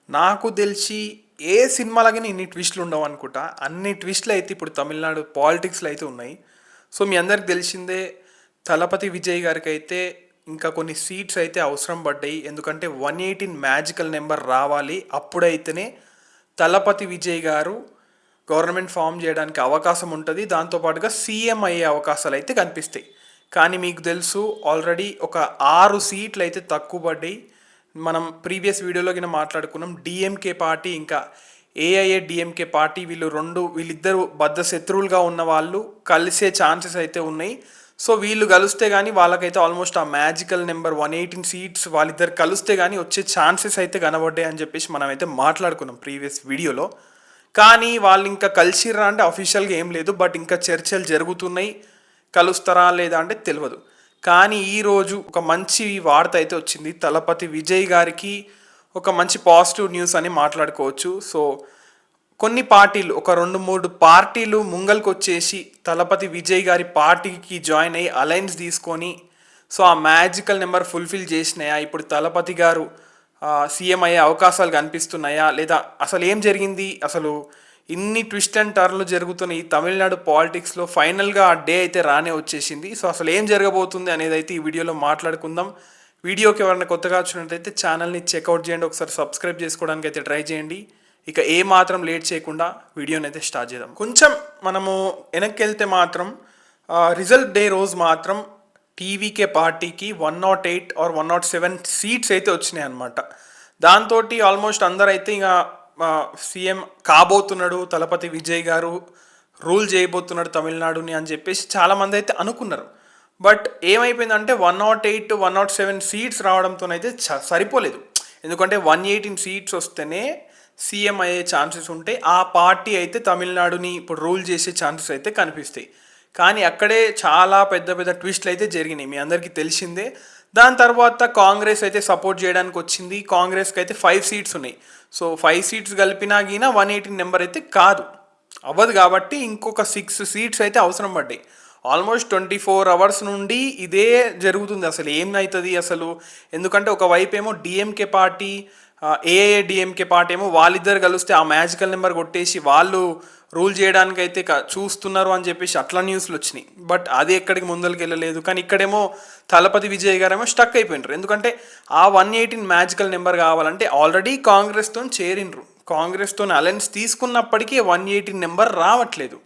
నాకు తెలిసి ఏ సినిమాలకి ఇన్ని ట్విస్టులు ఉండవు అనుకుంటా. అన్ని ట్విస్టులు అయితే ఇప్పుడు తమిళనాడు పాలిటిక్స్లో అయితే ఉన్నాయి. సో మీ అందరికి తెలిసిందే, తలపతి విజయ్ గారికి అయితే ఇంకా కొన్ని సీట్స్ అయితే అవసరం పడ్డాయి. ఎందుకంటే 118 మ్యాజికల్ నెంబర్ రావాలి. అప్పుడైతేనే తలపతి విజయ్ గారు గవర్నమెంట్ ఫామ్ చేయడానికి అవకాశం ఉంటుంది. దాంతోపాటుగా సీఎం అయ్యే అవకాశాలు అయితే కనిపిస్తాయి. కానీ మీకు తెలుసు, ఆల్రెడీ ఒక 6 సీట్లు అయితే తక్కువ పడ్డాయి. మనం ప్రీవియస్ వీడియోలో కింద మాట్లాడుకున్నాం. డిఎంకే పార్టీ ఇంకా ఏఐఏ డిఎంకే పార్టీ వీళ్ళిద్దరు బద్ధ శత్రువులుగా ఉన్న వాళ్ళు కలిసే ఛాన్సెస్ అయితే ఉన్నాయి. సో వీళ్ళు కలిస్తే కానీ వాళ్ళకైతే ఆల్మోస్ట్ ఆ మ్యాజికల్ నెంబర్ 118 సీట్స్ వాళ్ళిద్దరు కలిస్తే కానీ వచ్చే ఛాన్సెస్ అయితే కనబడ్డాయి అని చెప్పేసి మనం అయితే మాట్లాడుకున్నాం ప్రీవియస్ వీడియోలో. కానీ వాళ్ళు ఇంకా కలిసిర్రా అంటే అఫీషియల్గా ఏం లేదు, బట్ ఇంకా చర్చలు జరుగుతున్నాయి. కలుస్తారా లేదా అంటే తెలియదు. కానీ ఈరోజు ఒక మంచి వార్త అయితే వచ్చింది. తలపతి విజయ్ గారికి ఒక మంచి పాజిటివ్ న్యూస్ అని మాట్లాడుకోవచ్చు. సో కొన్ని పార్టీలు, ఒక 2-3 పార్టీలు ముంగల్కి వచ్చేసి తలపతి విజయ్ గారి పార్టీకి జాయిన్ అయ్యి అలయన్స్ తీసుకొని సో ఆ మ్యాజికల్ నెంబర్ ఫుల్ఫిల్ చేసినాయా, ఇప్పుడు తలపతి గారు సీఎం అయ్యే అవకాశాలు కనిపిస్తున్నాయా లేదా, అసలు ఏం జరిగింది, అసలు ఇన్ని ట్విస్ట్ అండ్ టర్న్లు జరుగుతున్న ఈ తమిళనాడు పాలిటిక్స్లో ఫైనల్గా ఆ డే అయితే రానే వచ్చేసింది. సో అసలు ఏం జరగబోతుంది అనేది అయితే ఈ వీడియోలో మాట్లాడుకుందాం. వీడియోకి ఎవరైనా కొత్తగా వచ్చినట్లయితే ఛానల్ని చెక్అవుట్ చేయండి, ఒకసారి సబ్స్క్రైబ్ చేసుకోవడానికి అయితే ట్రై చేయండి. ఇక ఏ మాత్రం లేట్ చేయకుండా వీడియోని అయితే స్టార్ట్ చేద్దాం. కొంచెం మనము వెనక్కి వెళ్తే మాత్రం రిజల్ట్ డే రోజు మాత్రం టీవీకే పార్టీకి 108 ఆర్ 107 సీట్స్ అయితే వచ్చినాయి అనమాట. దాంతో ఆల్మోస్ట్ అందరూ అయితే ఇక సీఎం కాబోతున్నాడు తలపతి విజయ్ గారు, రూల్ చేయబోతున్నాడు తమిళనాడుని అని చెప్పేసి చాలామంది అయితే అనుకున్నారు. బట్ ఏమైపోయిందంటే 108, 107 సీట్స్ రావడంతోనైతే సరిపోలేదు. ఎందుకంటే 118 సీట్స్ వస్తేనే సీఎం అయ్యే ఛాన్సెస్ ఉంటాయి. ఆ పార్టీ అయితే తమిళనాడుని ఇప్పుడు రూల్ చేసే ఛాన్సెస్ అయితే కనిపిస్తాయి. కానీ అక్కడే చాలా పెద్ద పెద్ద ట్విస్ట్లు అయితే జరిగినాయి, మీ అందరికీ తెలిసిందే. దాని తర్వాత కాంగ్రెస్ అయితే సపోర్ట్ చేయడానికి వచ్చింది. కాంగ్రెస్కి అయితే 5 సీట్స్ ఉన్నాయి. సో 5 సీట్స్ కలిపినా గిన 118 నెంబర్ అయితే అవ్వదు. కాబట్టి ఇంకొక 6 సీట్స్ అయితే అవసరం పడ్డాయి. ఆల్మోస్ట్ 24 అవర్స్ నుండి ఇదే జరుగుతుంది. అసలు ఏమవుతుంది అసలు, ఎందుకంటే ఒకవైపు ఏమో DMK party, AIA DMK party ఏమో వాళ్ళిద్దరు కలిస్తే ఆ మ్యాజికల్ నెంబర్ కొట్టేసి వాళ్ళు రూల్ చేయడానికి అయితే చూస్తున్నారు అని చెప్పేసి అట్లా న్యూస్లు వచ్చినాయి. బట్ అది ఎక్కడికి ముందరికి వెళ్ళలేదు. కానీ ఇక్కడేమో తలపతి విజయ్ గారేమో స్టక్ అయిపోయినారు. ఎందుకంటే ఆ 118 మ్యాజికల్ నెంబర్ కావాలంటే ఆల్రెడీ కాంగ్రెస్తో చేరిండ్రు. కాంగ్రెస్తో అలయన్స్ తీసుకున్నప్పటికీ 118 నెంబర్ రావట్లేదు.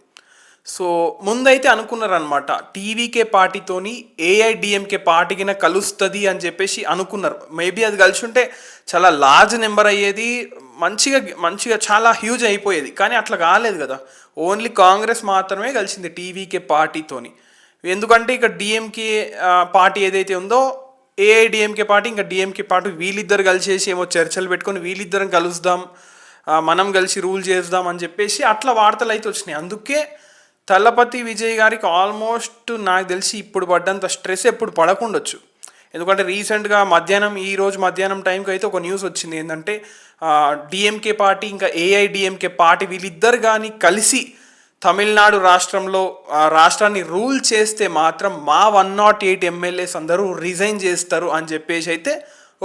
సో ముందైతే అనుకున్నారనమాట, టీవీకే పార్టీతోని ఏఐడిఎంకే పార్టీకిన కలుస్తుంది అని చెప్పేసి అనుకున్నారు. మేబీ అది కలిసి ఉంటే చాలా లార్జ్ నెంబర్ అయ్యేది, మంచిగా చాలా హ్యూజ్ అయిపోయేది. కానీ అట్లా కాలేదు కదా, ఓన్లీ కాంగ్రెస్ మాత్రమే కలిసింది టీవీకే పార్టీతోని. ఎందుకంటే ఇక డిఎంకే పార్టీ ఏదైతే ఉందో, ఏఐడిఎంకే పార్టీ ఇంకా డిఎంకే పార్టీ వీళ్ళిద్దరు కలిసేసి ఏమో చర్చలు పెట్టుకొని వీళ్ళిద్దరం కలుద్దాం, మనం కలిసి రూల్ చేద్దాం అని చెప్పేసి అట్లా వార్తలు అయితే వచ్చినాయి. అందుకే తలపతి విజయ్ గారికి ఆల్మోస్ట్ నాకు తెలిసి ఇప్పుడు పడ్డంత స్ట్రెస్ ఎప్పుడు పడకుండొచ్చు. ఎందుకంటే రీసెంట్గా ఈరోజు మధ్యాహ్నం టైంకి అయితే ఒక న్యూస్ వచ్చింది. ఏంటంటే డిఎంకే పార్టీ ఇంకా ఏఐడిఎంకే పార్టీ వీళ్ళిద్దరు కానీ కలిసి తమిళనాడు రాష్ట్రాన్ని రూల్ చేస్తే మాత్రం మా 108 ఎమ్మెల్యేస్ అందరూ రిజైన్ చేస్తారు అని చెప్పేసి అయితే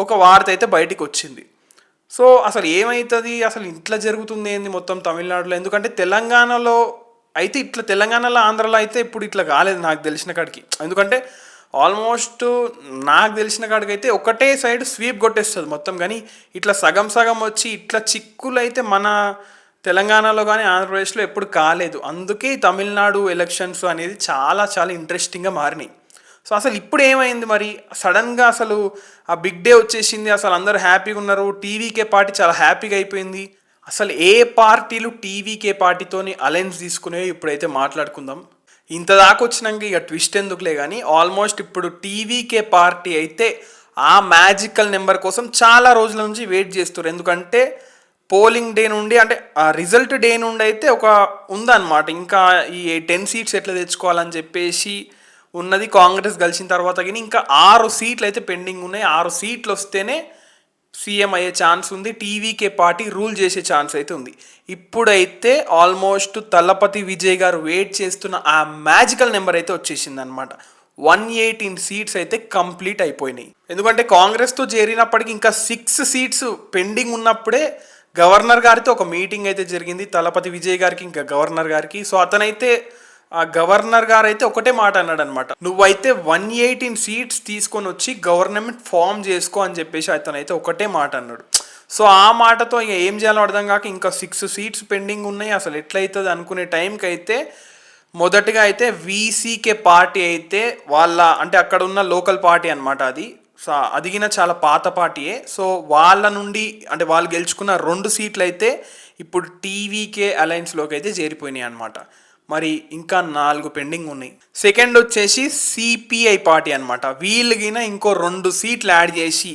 ఒక వార్త అయితే బయటికి వచ్చింది. సో అసలు ఏమవుతుంది, అసలు ఇట్లా జరుగుతుంది ఏంది మొత్తం తమిళనాడులో. ఎందుకంటే తెలంగాణలో ఆంధ్రలో అయితే ఇప్పుడు ఇట్లా కాలేదు నాకు తెలిసిన కాడికి. ఎందుకంటే ఆల్మోస్ట్ నాకు తెలిసిన కాడికి అయితే ఒకటే సైడ్ స్వీప్ కొట్టేస్తుంది మొత్తం. కానీ ఇట్లా సగం వచ్చి ఇట్లా చిక్కులు అయితే మన తెలంగాణలో కానీ ఆంధ్రప్రదేశ్లో ఎప్పుడు కాలేదు. అందుకే తమిళనాడు ఎలక్షన్స్ అనేది చాలా చాలా ఇంట్రెస్టింగ్గా మారినాయి. సో అసలు ఇప్పుడు ఏమైంది మరి, సడన్గా అసలు ఆ బిగ్ డే వచ్చేసింది, అసలు అందరూ హ్యాపీగా ఉన్నారు, టీవీకే పార్టీ చాలా హ్యాపీగా అయిపోయింది. అసలు ఏ పార్టీలు టీవీకే పార్టీతోని అలయన్స్ తీసుకునేవి ఇప్పుడైతే మాట్లాడుకుందాం. ఇంత దాకా వచ్చినాక ఇక ట్విస్ట్ ఎందుకులే కానీ, ఆల్మోస్ట్ ఇప్పుడు టీవీకే పార్టీ అయితే ఆ మ్యాజికల్ నెంబర్ కోసం చాలా రోజుల నుంచి వెయిట్ చేస్తారు. ఎందుకంటే పోలింగ్ డే నుండి, అంటే ఆ రిజల్ట్ డే నుండి అయితే ఉందన్నమాట. ఇంకా ఈ 10 సీట్స్ ఎట్లా తెచ్చుకోవాలని చెప్పేసి ఉన్నది. కాంగ్రెస్ గెలిచిన తర్వాత కానీ ఇంకా 6 సీట్లు అయితే పెండింగ్ ఉన్నాయి. 6 సీట్లు వస్తేనే సీఎం అయ్యే ఛాన్స్ ఉంది, టీవీకే పార్టీ రూల్ చేసే ఛాన్స్ అయితే ఉంది. ఇప్పుడైతే ఆల్మోస్ట్ తలపతి విజయ్ గారు వెయిట్ చేస్తున్న ఆ మ్యాజికల్ నెంబర్ అయితే వచ్చేసింది అనమాట. 118 సీట్స్ అయితే కంప్లీట్ అయిపోయినాయి. ఎందుకంటే కాంగ్రెస్తో చేరినప్పటికీ ఇంకా 6 సీట్స్ పెండింగ్ ఉన్నప్పుడే గవర్నర్ గారితో ఒక మీటింగ్ అయితే జరిగింది, తలపతి విజయ్ గారికి ఇంకా గవర్నర్ గారికి. సో అతనైతే ఆ గవర్నర్ గారు అయితే ఒకటే మాట అన్నాడు అనమాట, నువ్వైతే 118 సీట్స్ తీసుకొని వచ్చి గవర్నమెంట్ ఫామ్ చేసుకో అని చెప్పేసి అతనైతే ఒకటే మాట అన్నాడు. సో ఆ మాటతో ఇక ఏం చేయాలో అర్థం కాక ఇంకా 6 సీట్స్ పెండింగ్ ఉన్నాయి, అసలు ఎట్లయితుంది అనుకునే టైంకి అయితే మొదటిగా అయితే వీసీకే పార్టీ అయితే వాళ్ళ అంటే అక్కడ ఉన్న లోకల్ పార్టీ అనమాట, అది సో అదిగిన చాలా పాత పార్టీయే. సో వాళ్ళ నుండి అంటే వాళ్ళు గెలుచుకున్న 2 సీట్లు అయితే ఇప్పుడు టీవీకే అలయన్స్లోకి అయితే చేరిపోయినాయి అనమాట. మరి ఇంకా 4 పెండింగ్ ఉన్నాయి. సెకండ్ వచ్చేసి సిపిఐ పార్టీ అనమాట, వీళ్ళకిన ఇంకో 2 సీట్లు యాడ్ చేసి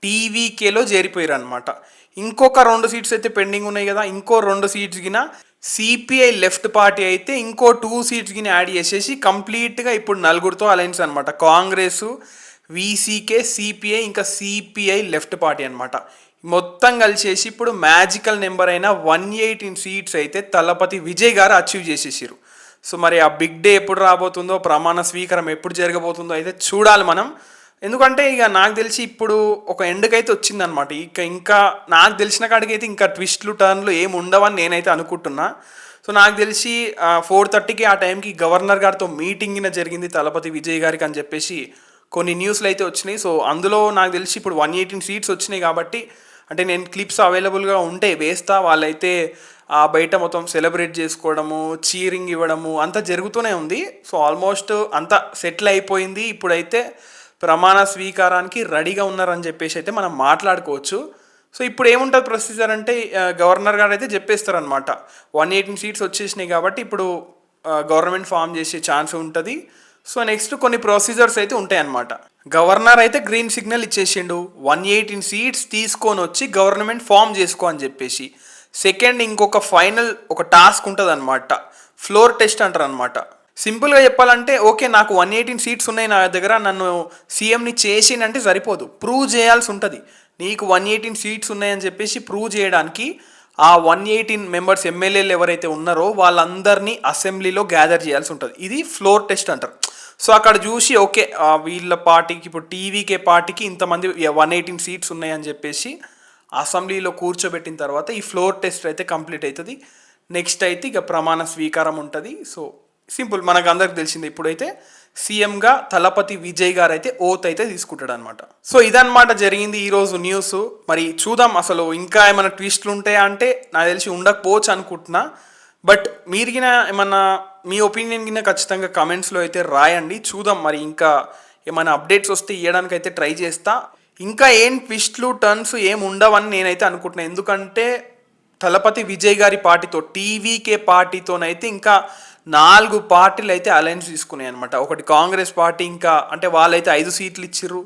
టీవీకేలో చేరిపోయారు అనమాట. ఇంకొక 2 సీట్స్ అయితే పెండింగ్ ఉన్నాయి కదా, ఇంకో 2 సీట్స్ గిన సిపిఐ లెఫ్ట్ పార్టీ అయితే ఇంకో 2 సీట్స్ గిన యాడ్ చేసేసి కంప్లీట్గా ఇప్పుడు 4తో అలయన్స్ అనమాట. కాంగ్రెస్, వీసీకే, సిపిఐ ఇంకా సిపిఐ లెఫ్ట్ పార్టీ అనమాట. మొత్తం కలిసేసి ఇప్పుడు మ్యాజికల్ నెంబర్ అయిన 118 సీట్స్ అయితే తలపతి విజయ్ గారు అచీవ్ చేసేసారు. సో మరి ఆ బిగ్ డే ఎప్పుడు రాబోతుందో, ప్రమాణ స్వీకారం ఎప్పుడు జరగబోతుందో అయితే చూడాలి మనం. ఎందుకంటే ఇక నాకు తెలిసి ఇప్పుడు ఒక ఎండ్కైతే వచ్చిందనమాట. ఇంకా నాకు తెలిసిన కాడికి అయితే ఇంకా ట్విస్ట్లు టర్న్లు ఏమి ఉండవని నేనైతే అనుకుంటున్నా. సో నాకు తెలిసి 4:30కి ఆ టైంకి గవర్నర్ గారితో మీటింగ్ జరిగింది తలపతి విజయ్ గారికి అని చెప్పేసి కొన్ని న్యూస్లు అయితే వచ్చినాయి. సో అందులో నాకు తెలిసి ఇప్పుడు 118 సీట్స్ వచ్చినాయి కాబట్టి అంటే నేను క్లిప్స్ అవైలబుల్గా ఉంటే వేస్తా. వాళ్ళైతే బయట మొత్తం సెలబ్రేట్ చేసుకోవడము, చీరింగ్ ఇవ్వడము అంతా జరుగుతూనే ఉంది. సో ఆల్మోస్ట్ అంతా సెటిల్ అయిపోయింది. ఇప్పుడైతే ప్రమాణ స్వీకారానికి రెడీగా ఉన్నారని చెప్పేసి అయితే మనం మాట్లాడుకోవచ్చు. సో ఇప్పుడు ఏముంటుంది ప్రొసీజర్ అంటే గవర్నర్ గారు అయితే చెప్పేస్తారనమాట, 118 సీట్స్ వచ్చేసినాయి కాబట్టి ఇప్పుడు గవర్నమెంట్ ఫామ్ చేసే ఛాన్స్ ఉంటుంది. సో నెక్స్ట్ కొన్ని ప్రొసీజర్స్ అయితే ఉంటాయి అన్నమాట. గవర్నర్ అయితే గ్రీన్ సిగ్నల్ ఇచ్చేసిండు, 118 సీట్స్ తీసుకొని వచ్చి గవర్నమెంట్ ఫామ్ చేసుకో అని చెప్పేసి. సెకండ్ ఇంకొక ఫైనల్ ఒక టాస్క్ ఉంటుంది అనమాట, ఫ్లోర్ టెస్ట్ అంటారు అనమాట. సింపుల్గా చెప్పాలంటే ఓకే నాకు 118 సీట్స్ ఉన్నాయి నా దగ్గర, నన్ను సీఎంని చేసిందంటే సరిపోదు, ప్రూవ్ చేయాల్సి ఉంటుంది. నీకు 118 సీట్స్ ఉన్నాయని చెప్పేసి ప్రూవ్ చేయడానికి ఆ 118 మెంబర్స్ ఎమ్మెల్యేలు ఎవరైతే ఉన్నారో వాళ్ళందరినీ అసెంబ్లీలో గ్యాదర్ చేయాల్సి ఉంటుంది. ఇది ఫ్లోర్ టెస్ట్ అంటారు. సో అక్కడ చూసి ఓకే వీళ్ళ పార్టీకి ఇప్పుడు టీవీకే పార్టీకి ఇంతమంది 118 సీట్స్ ఉన్నాయని చెప్పేసి అసెంబ్లీలో కూర్చోబెట్టిన తర్వాత ఈ ఫ్లోర్ టెస్ట్ అయితే కంప్లీట్ అవుతుంది. నెక్స్ట్ అయితే ఇక ప్రమాణ స్వీకారం ఉంటుంది. సో సింపుల్, మనకు అందరికి తెలిసింది. ఇప్పుడైతే సీఎంగా తలపతి విజయ్ గారు అయితే ఓత్ అయితే తీసుకుంటాడు అనమాట. సో ఇదన్నమాట జరిగింది ఈరోజు న్యూస్. మరి చూద్దాం అసలు ఇంకా ఏమైనా ట్విస్ట్లు ఉంటాయా అంటే నాకు తెలిసి ఉండకపోవచ్చు అనుకుంటున్నా. బట్ మీరు గిన ఏమన్నా మీ ఒపీనియన్ గిన ఖచ్చితంగా కమెంట్స్లో అయితే రాయండి. చూద్దాం మరి ఇంకా ఏమైనా అప్డేట్స్ వస్తే ఇవ్వడానికి అయితే ట్రై చేస్తా. ఇంకా ఏం ట్విస్ట్లు టర్న్స్ ఏం ఉండవని నేనైతే అనుకుంటున్నాను. ఎందుకంటే తలపతి విజయ్ గారి పార్టీతో టీవీకే పార్టీతోనైతే ఇంకా 4 పార్టీలు అయితే అలయన్స్ తీసుకున్నాయి అనమాట. ఒకటి కాంగ్రెస్ పార్టీ, ఇంకా అంటే వాళ్ళైతే 5 సీట్లు ఇచ్చిర్రు.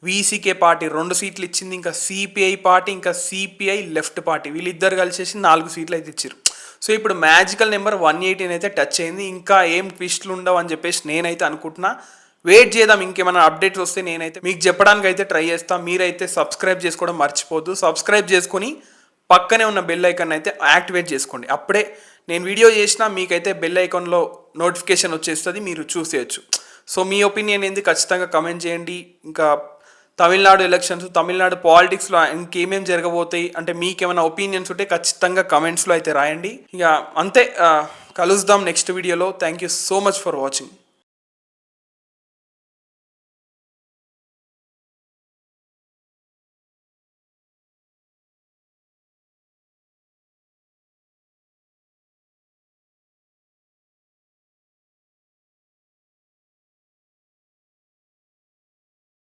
వీసీకే పార్టీ 2 సీట్లు ఇచ్చింది. ఇంకా సిపిఐ పార్టీ, ఇంకా సిపిఐ లెఫ్ట్ పార్టీ వీళ్ళిద్దరు కలిసేసి 4 సీట్లు అయితే ఇచ్చారు. సో ఇప్పుడు మ్యాజికల్ నెంబర్ 118 అయితే టచ్ అయింది. ఇంకా ఏం ట్విస్ట్లు ఉండవు అని చెప్పేసి నేనైతే అనుకుంటున్నా. వెయిట్ చేద్దాం, ఇంకేమైనా అప్డేట్స్ వస్తే నేనైతే మీకు చెప్పడానికి అయితే ట్రై చేస్తాను. మీరైతే సబ్స్క్రైబ్ చేసుకోవడం మర్చిపోద్దు. సబ్స్క్రైబ్ చేసుకొని పక్కనే ఉన్న బెల్ ఐకాన్ అయితే యాక్టివేట్ చేసుకోండి. అప్పుడే నేను వీడియో చేసినా మీకైతే బెల్ ఐకాన్లో నోటిఫికేషన్ వచ్చేస్తుంది, మీరు చూసేయచ్చు. సో మీ ఒపీనియన్ ఏంది ఖచ్చితంగా కమెంట్ చేయండి. ఇంకా తమిళనాడు ఎలక్షన్స్, తమిళనాడు పాలిటిక్స్లో ఇంకేమేమి జరగబోతాయి అంటే మీకేమైనా ఒపీనియన్స్ ఉంటే ఖచ్చితంగా కమెంట్స్లో అయితే రాయండి. ఇక అంతే, కలుద్దాం నెక్స్ట్ వీడియోలో. Thank you so much for watching.